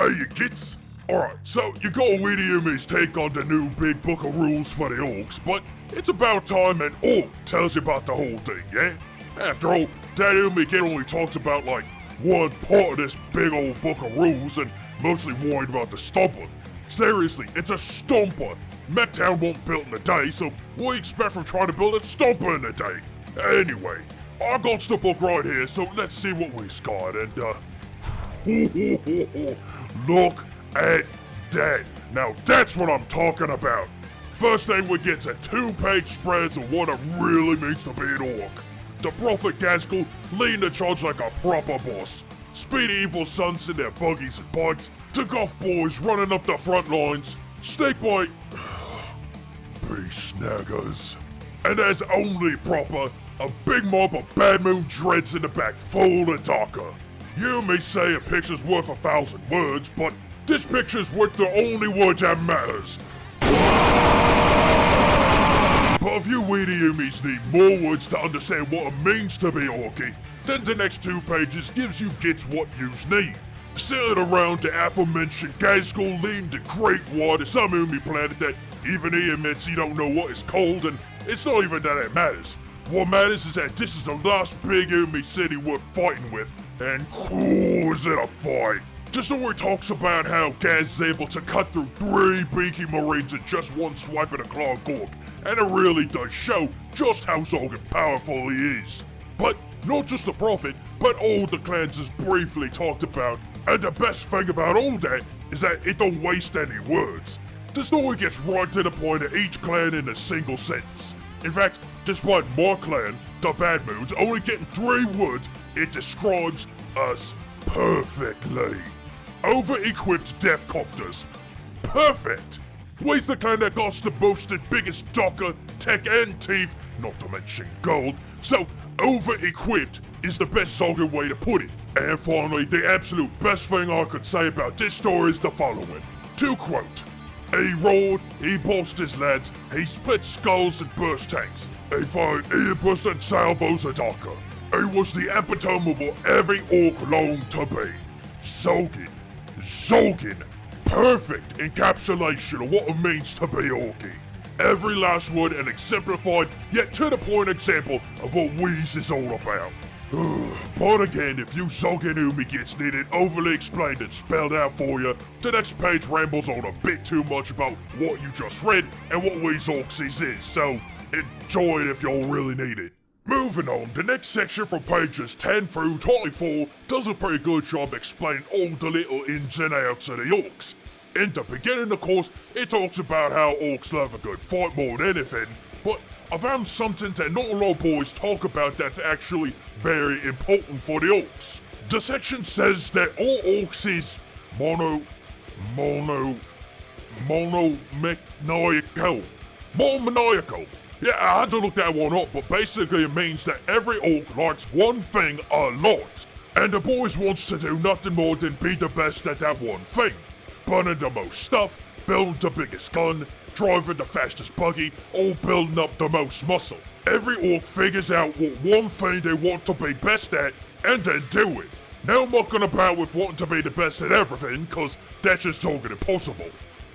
Hey, you gits. Alright, so you got E.M.M.P's take on the new big book of rules for the orks, but it's about time an ork tells you about the whole thing, yeah? After all, that E.M.M.P kid only talks about like one part of this big old book of rules and mostly worried about the stomper. Seriously, it's a stomper. Mechtown won't build in a day, so what do you expect from trying to build a stomper in a day? Anyway, I got the book right here, so let's see what we got, and look at that. Now that's what I'm talking about. First thing we get's a 2-page spreads of what it really means to be an ork. The Prophet Gaskell leading the charge like a proper boss. Speedy evil sons in their buggies and bikes. The goth boys running up the front lines. Snakebite. Peace, Snaggas. And as only proper, a big mob of Bad Moon dreads in the back full of Dakka. You may say a picture's worth 1,000 words, but this picture's worth the only word that matters. But if you E.M.Ps need more words to understand what it means to be orky, then the next 2 pages gives you gits what yous need. Centered around the aforementioned Gaskell leading the Great War to some E.M.P planet that even E.M.P don't know what it's called, and it's not even that it matters. What matters is that this is the last big E.M.P city worth fighting with, and cool is it a fight. The story talks about how Gaz is able to cut through 3 beaky marines in just one swipe of the claw gork, and it really does show just how Zoggin powerful he is. But not just the Prophet, but all the clans is briefly talked about, and the best thing about all that is that it don't waste any words. The story gets right to the point of each clan in a single sentence. In fact, despite my clan, the Bad Moons, only getting 3 words, it describes us perfectly. Over-equipped death copters. Perfect! We's the clan that got the boasted biggest Dakka, tech and teeth, not to mention gold, so over-equipped is the best Zoggin way to put it. And finally, the absolute best thing I could say about this story is the following. To quote, he roared, he bossed his lads, he split skulls and burst tanks, he fired earbusts and salvos at Dakka. He was the epitome of what every ork longed to be. Zoggin. Zoggin. Perfect encapsulation of what it means to be orky. Every last word an exemplified, yet to the point example of what Wheeze is all about. But again, if you Zoggin E.M.P gets needed overly explained and spelled out for you, the next page rambles on a bit too much about what you just read and what Wheeze Orksies is, so enjoy it if y'all really need it. Moving on, the next section from pages 10 through 24 does a pretty good job explaining all the little ins and outs of the orks. In the beginning, of course, it talks about how orks love a good fight more than anything, but I found something that not a lot of boys talk about that's actually very important for the orks. The section says that all orks is monomaniacal. Yeah, I had to look that one up, but basically it means that every ork likes one thing a lot, and the boys wants to do nothing more than be the best at that one thing. Burning the most stuff, building the biggest gun, driving the fastest buggy, or building up the most muscle. Every ork figures out what one thing they want to be best at, and then do it. Now I'm not gonna battle with wanting to be the best at everything, cause that's just talking impossible.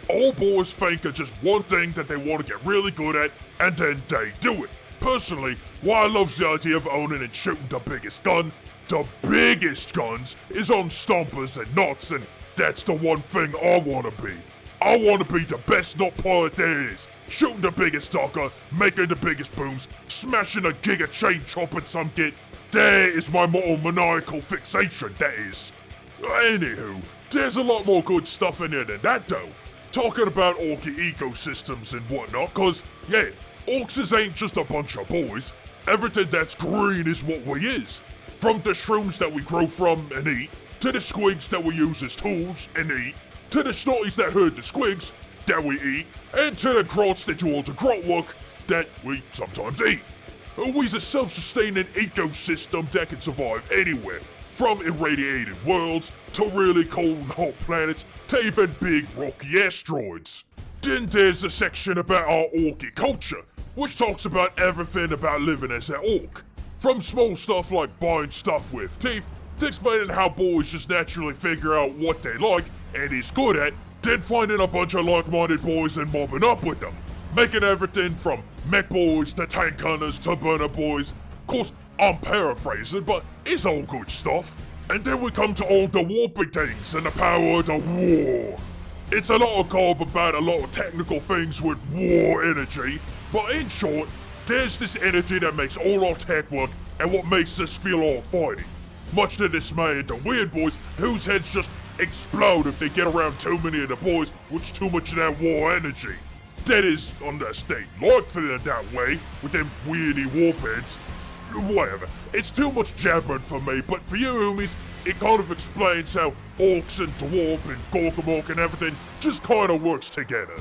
All boys think of just one thing that they want to get really good at, and then they do it. Personally, while I love the idea of owning and shooting the biggest gun, the biggest guns is on stompers and knots, and that's the one thing I want to be. I want to be the best knot pilot there is, shooting the biggest Dakka, making the biggest booms, smashing a giga chain chopping some git. There is my monomaniacal fixation, that is. Anywho, there's a lot more good stuff in there than that though. Talking about orky ecosystems and whatnot, cause yeah, orks ain't just a bunch of boys. Everything that's green is what we is. From the shrooms that we grow from and eat, to the squigs that we use as tools and eat, to the snotties that herd the squigs that we eat, and to the grots that do all the grot work that we sometimes eat. We's a self-sustaining ecosystem that can survive anywhere. From irradiated worlds, to really cold and hot planets, to even big rocky asteroids. Then there's a section about our orky culture, which talks about everything about living as an ork. From small stuff like buying stuff with teeth, to explaining how boys just naturally figure out what they like, and is good at, then finding a bunch of like-minded boys and mobbing up with them. Making everything from Mekboyz to tank hunters to burner boys. Of course, I'm paraphrasing, but it's all good stuff. And then we come to all the warping things and the power of the war. It's a lot of garb about a lot of technical things with war energy, but in short, there's this energy that makes all our tech work and what makes us feel all fighting. Much to dismay of the weird boys whose heads just explode if they get around too many of the boys with too much of that war energy. That is understated. Like feeling that way with them weirdy warbands. Whatever. It's too much jabbering for me, but for you homies, it kind of explains how orks and dwarf and gorkamork and everything just kind of works together.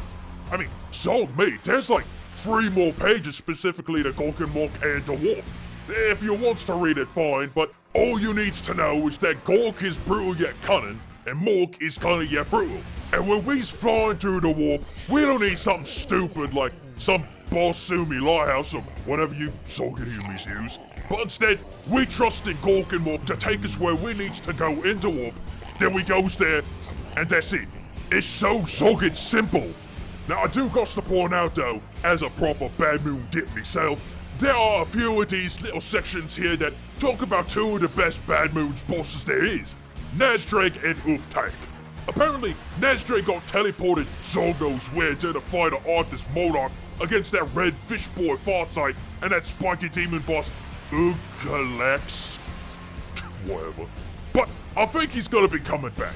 I mean, so me, there's like 3 more pages specifically to gorkamork and dwarf. If you wants to read it, fine, but all you needs to know is that Gork is brutal yet cunning, and Mork is cunning yet brutal. And when we's flying through the warp, we don't need something stupid like some Bossumi lighthouse or whatever you Zoggin humies use. But instead, we trust in Gork and Mork to take us where we needs to go into warp. Then we goes there, and that's it. It's so Zoggin simple. Now I do got to point out though, as a proper Bad Moon git myself, there are a few of these little sections here that talk about 2 of the best Bad Moon's bosses there is, Nazdrake and Tank. Apparently, Nazdrake got teleported Zog knows where to the fight of Arthas Modok against that red fish boy Farsight and that spiky demon boss Ugalex. Whatever. But I think he's gonna be coming back.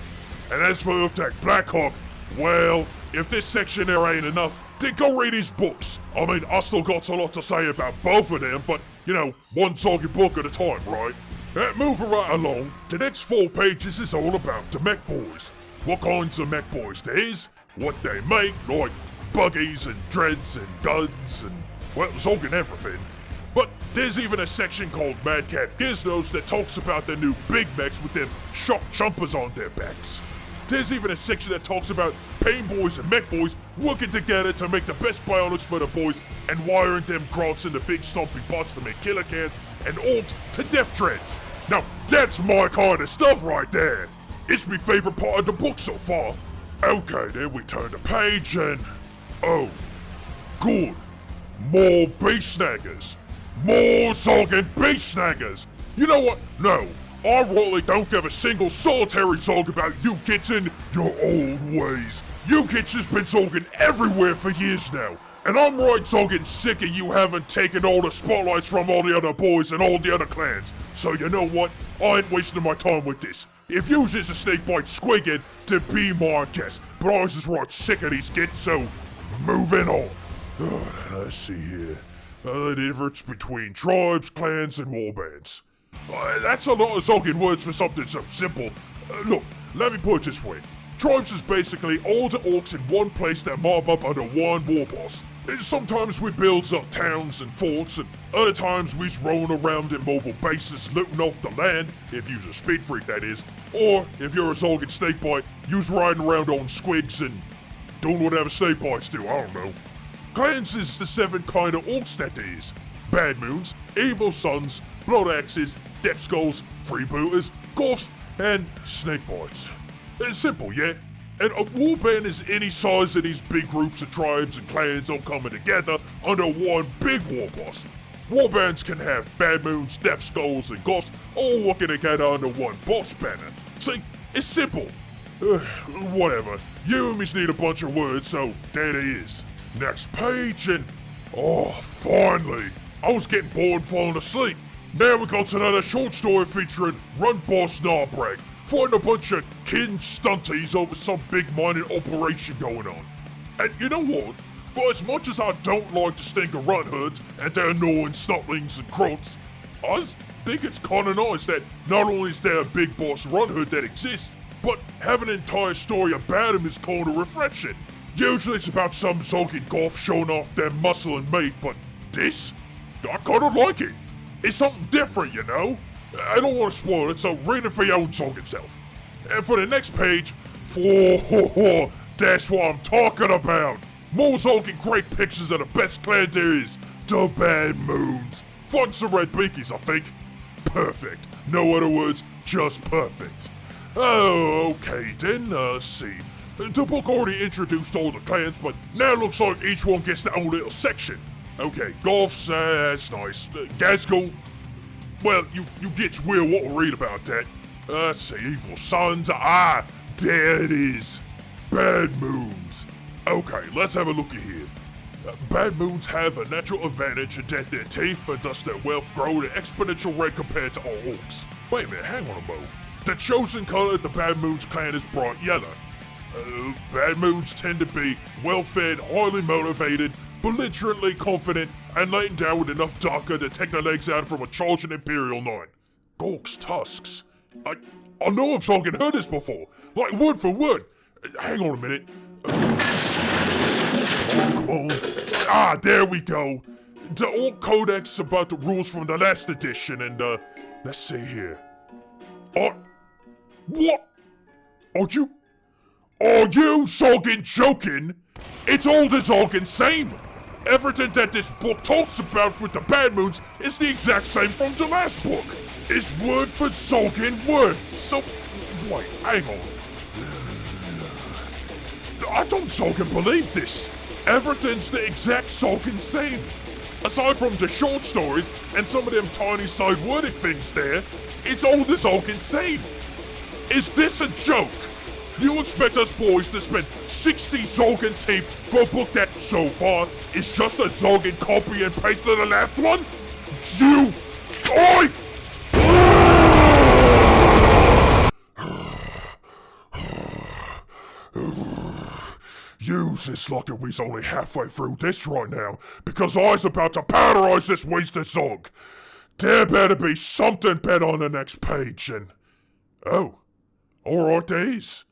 And as for Tank Blackhawk, well, if this section there ain't enough, then go read his books. I mean, I still got a lot to say about both of them, but, you know, one Zoggin book at a time, right? Moving right along, the next 4 pages is all about the Mekboyz. What kinds of Mekboyz there is, what they make, like buggies and dreads and guns and, well, Zoggin everything. But there's even a section called Madcap Giznos that talks about the new big mechs with them shock jumpers on their backs. There's even a section that talks about Pain Boys and Mekboyz working together to make the best bionics for the boys and wiring them grunts into big stompy bots to make killer cans and orks to death treads. Now that's my kind of stuff right there. It's my favorite part of the book so far. Okay, then we turn the page and... oh, good. More beast snaggers. More Zoggin beast snaggers. You know what? No. I really don't give a single solitary Zog about you gits in your old ways. You gits has been Zoggin everywhere for years now. And I'm right Zoggin sick of you having taken all the spotlights from all the other boys and all the other clans. So you know what? I ain't wasting my time with this. If you's just a snakebite squiggin, then be my guest. But I was just right sick of these gits, so moving on. Let's see here. The difference between tribes, clans, and warbands. That's a lot of Zoggin words for something so simple. Look, let me put it this way. Tribes is basically all the orks in one place that mob up under one war boss. Sometimes we builds up towns and forts, and other times we's roam around in mobile bases looting off the land, if you's a speed freak that is, or if you're a Zoggin snakebite, you's riding around on squigs and doing whatever snakebites do, I don't know. Clans is the 7 kind of orks that there is. Bad Moons, Evil Sons, Blood Axes, Death Skulls, Freebooters, Gorfs, and Snakebites. It's simple, yeah? And a warband is any size of these big groups of tribes and clans all coming together under one big war boss. Warbands can have Bad Moons, Death Skulls, and Gorfs all working together under one boss banner. See, it's simple. Whatever. You homies need a bunch of words, so there it is. Next page and... oh, finally! I was getting bored falling asleep. Now we got another short story featuring Run Boss Narbrag, fighting a bunch of kin stunties over some big mining operation going on. And you know what? For as much as I don't like the stinker run hoods and their annoying snotlings and croats, I just think it's kinda nice that not only is there a big boss run hood that exists, but having an entire story about him is kinda refreshing. Usually it's about some Zoggin golf showing off their muscle and meat, but this? I kinda like it. It's something different, you know? I don't want to spoil it, so read it for your own Zoggin self. And for the next page, that's what I'm talking about. More Zoggin great pictures of the best clan there is, the Bad Moons. Find some red beakies, I think. Perfect. No other words, just perfect. Oh, okay then, let's see. The book already introduced all the clans, but now it looks like each one gets their own little section. Okay, Goths, that's nice. Gazgul, well, you gits will want to read about that. Let's see, Evil Sons, there it is. Bad Moons. Okay, let's have a look at here. Bad Moons have a natural advantage in that their teeth and thus their wealth grow at an exponential rate compared to all orcs. Wait a minute, hang on a moment. The chosen color of the Bad Moons clan is bright yellow. Bad Moons tend to be well-fed, highly motivated, belligerently confident, and laden down with enough dakka to take their legs out from a charging Imperial Knight. Gork's tusks. I know I've fucking heard this before, like word for word. Hang on a minute. Come on. There we go. The Ork Codex about the rules from the last edition, and let's see here. What? Are you Zoggin joking? It's all the Zoggin same. Everything that this book talks about with the Bad Moons is the exact same from the last book. It's word for Zoggin word. So, wait, hang on. I don't Zoggin believe this. Everything's the exact Zoggin same. Aside from the short stories and some of them tiny side worded things there, it's all the Zoggin same. Is this a joke? You expect us boys to spend 60 Zoggin teeth for a book that, so far, is just a Zoggin copy and paste of the last one? Use this like we's only halfway through this right now, because I's about to powderize this wasted Zog. There better be something better on the next page, and... Oh. Alright, days.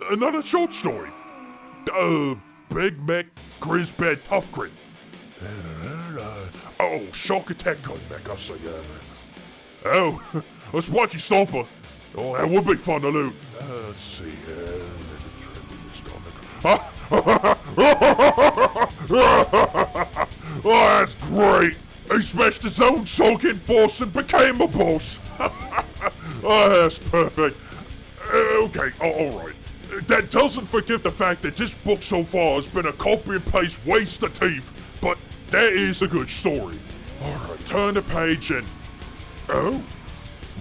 Another short story. Big Mech Grizzbed Puffgrin. Shock Attack Gun Mech, I see, Oh, a Spiky Stomper. Oh, that would be fun to loot. Let's see, oh, that's great. He smashed his own Zoggin boss and became a boss. Oh, that's perfect. Okay, alright. That doesn't forgive the fact that this book so far has been a copy and paste waste of teeth, but that is a good story. Alright, turn the page and... Oh,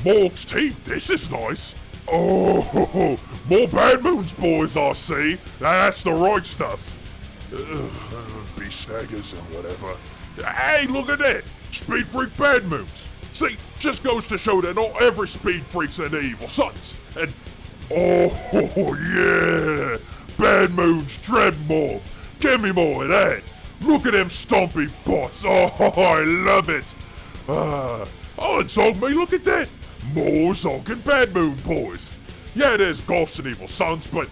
Morg's teeth, this is nice. Oh, more Bad Moons, boys, I see. That's the right stuff. Be Snaggers and whatever. Hey, look at that! Speed Freak Bad Moons. See, just goes to show that not every Speed Freak's an Evil Sons. And, oh yeah! Bad Moons, dread more. Give me more of that. Look at them stompy bots. Oh, I love it. And Zog me, look at that. More Zoggin Bad Moon boys. Yeah, there's Goths and Evil Sons, but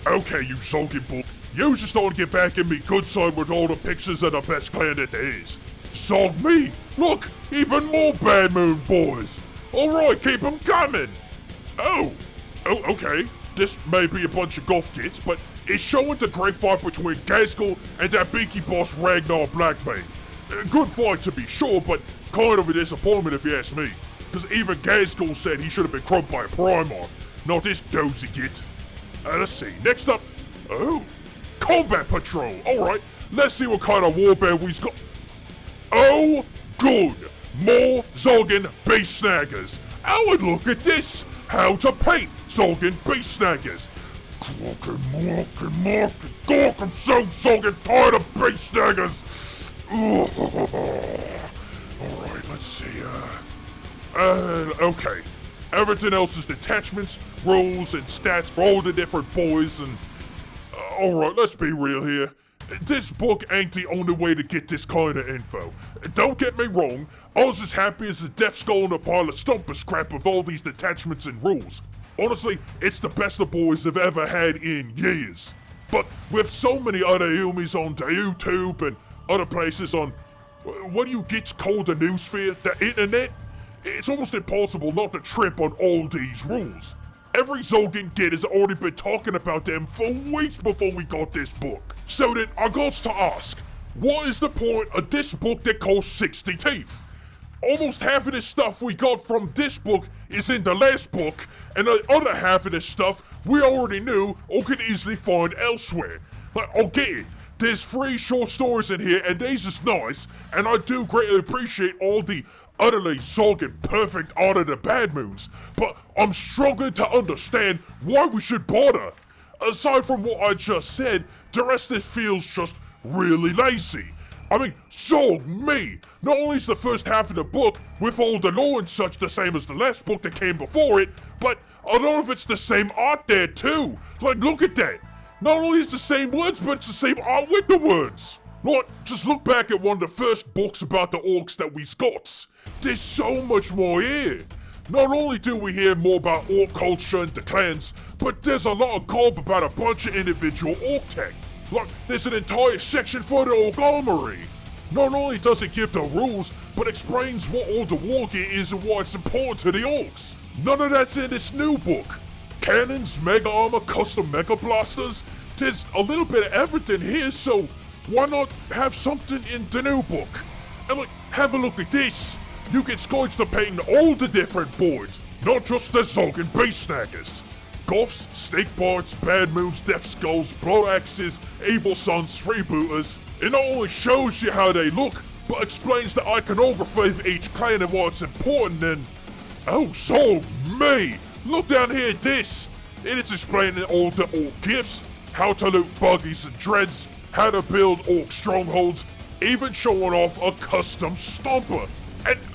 okay, you Zoggin boy. You just starting to get back in me good side with all the pictures of the best clan that there is. Zog me, look, even more Bad Moon boys. Alright, keep them coming. Oh, okay. This may be a bunch of Goth kits, but it's showing the great fight between Gazgul and that beaky boss Ragnar Blackmane. Good fight to be sure, but kind of a disappointment if you ask me. Because even Gazgul said he should have been crumped by a Primarch, not this dozy git. Let's see, next up, Combat Patrol. Alright, let's see what kind of warband we've got. Oh, good, more Zoggin Beast Snaggers. Oh, and look at this, how to paint Zoggin Beast Snaggers. Gork, I'm so Zoggin tired of Beast Snaggers. Alright, let's see, okay. Everything else is detachments, rules, and stats for all the different boys, and... Alright, let's be real here. This book ain't the only way to get this kind of info. Don't get me wrong, I was as happy as a death skull and a pile of stumpers crap with all these detachments and rules. Honestly, it's the best the boys have ever had in years. But with so many other ilmies on the YouTube and other places on... What do you get called the newsphere? The internet? It's almost impossible not to trip on all these rules. Every Zoggin git has already been talking about them for weeks before we got this book. So then I got to ask, what is the point of this book that costs 60 teeth? almost half of this stuff we got from this book is in the last book, and the other half of this stuff we already knew or could easily find elsewhere. Like, I'll get it. There's 3 short stories in here, and these is nice, and I do greatly appreciate all the utterly Zoggin perfect art of the bad moons, but I'm struggling to understand why we should bother. Aside from what I just said, the rest of it feels just really lazy. I mean, so me! Not only is the first half of the book, with all the lore and such, the same as the last book that came before it, but a lot of it's the same art there too. Like, look at that! Not only is it the same words, but it's the same art with the words. Like, just look back at one of the first books about the orcs that we got. There's so much more here. Not only do we hear more about orc culture and the clans, but there's a lot of carp about a bunch of individual orc tech. Like, there's an entire section for the orc armory. Not only does it give the rules, but explains what all the war gear is and why it's important to the orcs. None of that's in this new book. Cannons, mega armor, custom mega blasters. There's a little bit of everything here, so why not have something in the new book? And like, have a look at this. You get scourged to painting all the different boards, not just the Zoggin base snaggers. Goths, snake bards, bad moons, death skulls, blood axes, evil sons, freebooters. It not only shows you how they look, but explains the iconography of each clan and why it's important and... Oh, so me! Look down here at this! It is explaining all the orc gifts, how to loot buggies and dreads, how to build orc strongholds, even showing off a custom stomper.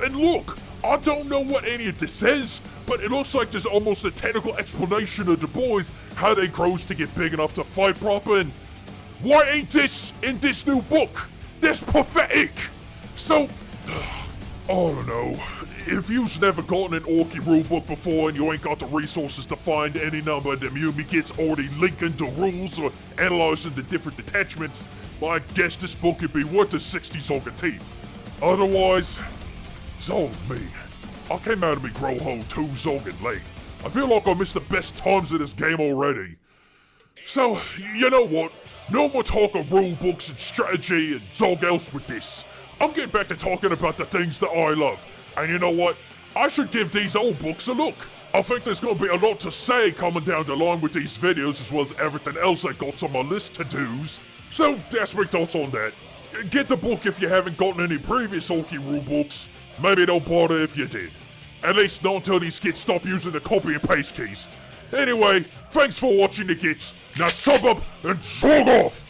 And look, I don't know what any of this says, but it looks like there's almost a technical explanation of the boys, how they grows to get big enough to fight proper, and why ain't this in this new book? That's pathetic! So, I don't know. If you've never gotten an Orky rulebook before and you ain't got the resources to find any number of them E.M.M.P gets already linking the rules or analyzing the different detachments, well, I guess this book could be worth the 60 Zoggin teeth. Otherwise, so me. I came out of me grow hole too Zoggin late. I feel like I missed the best times of this game already. So, you know what? No more talk of rule books and strategy and Zog else with this. I'm getting back to talking about the things that I love. And you know what? I should give these old books a look. I think there's gonna be a lot to say coming down the line with these videos as well as everything else I got on my list to do's. So that's my thoughts on that. Get the book if you haven't gotten any previous Orky rulebooks. Maybe don't bother if you did. At least not until these kids stop using the copy and paste keys. Anyway, thanks for watching the kids. Now sub up and zog off!